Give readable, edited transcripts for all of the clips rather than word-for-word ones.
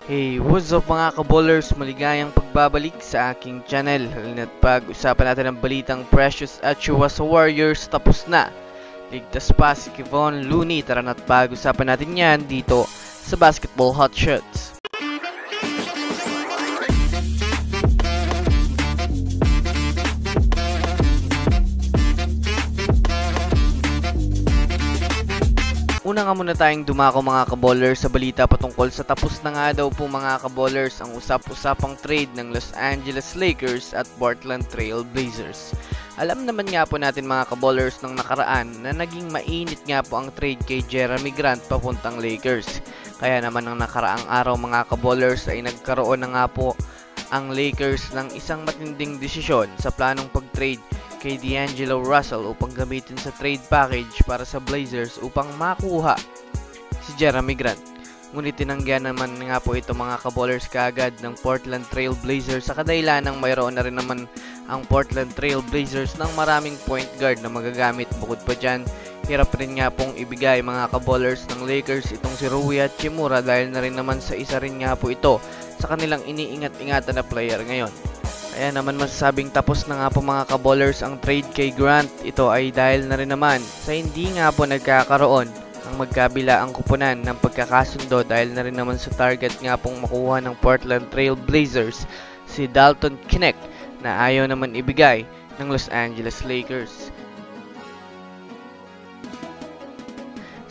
Hey, what's up mga kaballers? Maligayang pagbabalik sa aking channel. Halina't pag-usapan natin ang balitang Precious Achiuwa sa Warriors tapos na. Ligtas pa si Kevon Looney. Tara na't pag-usapan natin yan dito sa Basketball Hotshots. Una nga muna tayong dumako mga kaballers sa balita patungkol sa tapos na nga daw po mga kaballers ang usap-usapang trade ng Los Angeles Lakers at Portland Trail Blazers. Alam naman nga po natin mga kaballers ng nakaraan na naging mainit nga po ang trade kay Jeremy Grant papuntang Lakers. Kaya naman ang nakaraang araw mga kaballers ay nagkaroon na nga po ang Lakers ng isang matinding desisyon sa planong pag-trade kay D'Angelo Russell upang gamitin sa trade package para sa Blazers upang makuha si Jeremy Grant. Ngunit tinanggihan naman nga po ito mga kaballers kaagad ng Portland Trail Blazers sa kadahilan ng mayroon na rin naman ang Portland Trail Blazers ng maraming point guard na magagamit. Bukod pa dyan, hirap rin nga pong ibigay mga kaballers ng Lakers itong si Rui Hachimura dahil na rin naman sa isa rin nga po ito sa kanilang iniingat-ingatan na player ngayon. Kaya naman masasabing tapos na nga po mga kaballers ang trade kay Grant. Ito ay dahil na rin naman sa hindi nga po nagkakaroon ang magkabila ang kupunan ng pagkakasundo dahil na rin naman sa target nga pong makuha ng Portland Trail Blazers si Dalton Knecht na ayaw naman ibigay ng Los Angeles Lakers.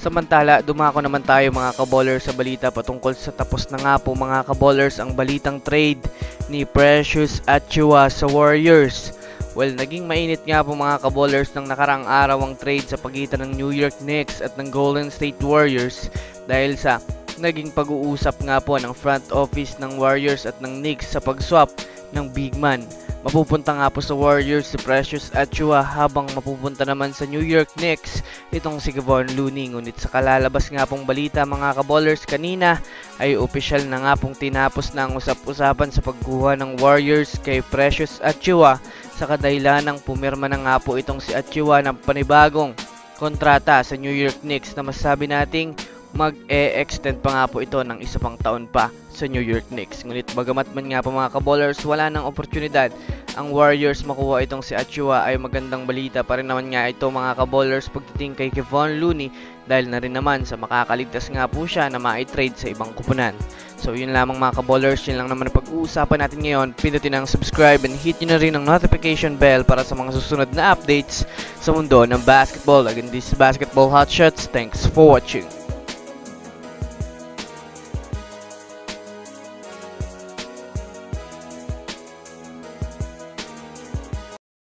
Samantala, dumako naman tayo mga kaballers sa balita patungkol sa tapos na nga po mga kaballers ang balitang trade ni Precious Achiuwa sa Warriors. Well, naging mainit nga po mga kaballers ng nakarang araw ang trade sa pagitan ng New York Knicks at ng Golden State Warriors dahil sa naging pag-uusap nga po ng front office ng Warriors at ng Knicks sa pag-swap ng big man. Mapupunta nga po sa Warriors si Precious Achiuwa habang mapupunta naman sa New York Knicks itong si Kevon Looney. Ngunit sa kalalabas nga pong balita mga kaballers kanina ay opisyal na nga pong tinapos na ang usap-usapan sa pagkuha ng Warriors kay Precious Achiuwa sa kadahilan ng pumirma na nga po itong si Achiuwa ng panibagong kontrata sa New York Knicks na masasabi nating mag-e-extend pa nga po ito ng isa pang taon pa sa New York Knicks. Ngunit bagamat man nga po mga kaballers wala ng oportunidad ang Warriors makuha itong si Achiuwa ay magandang balita pa rin naman nga ito mga kaballers pagdating kay Kevon Looney dahil na rin naman sa makakaligtas nga po siya na ma-trade sa ibang kupunan. So yun lamang mga kaballers, yun lang naman ang pag-uusapan natin ngayon. Pindutin ang subscribe and hit nyo na rin ang notification bell para sa mga susunod na updates sa mundo ng basketball. Again, this is Basketball Hotshots. Thanks for watching.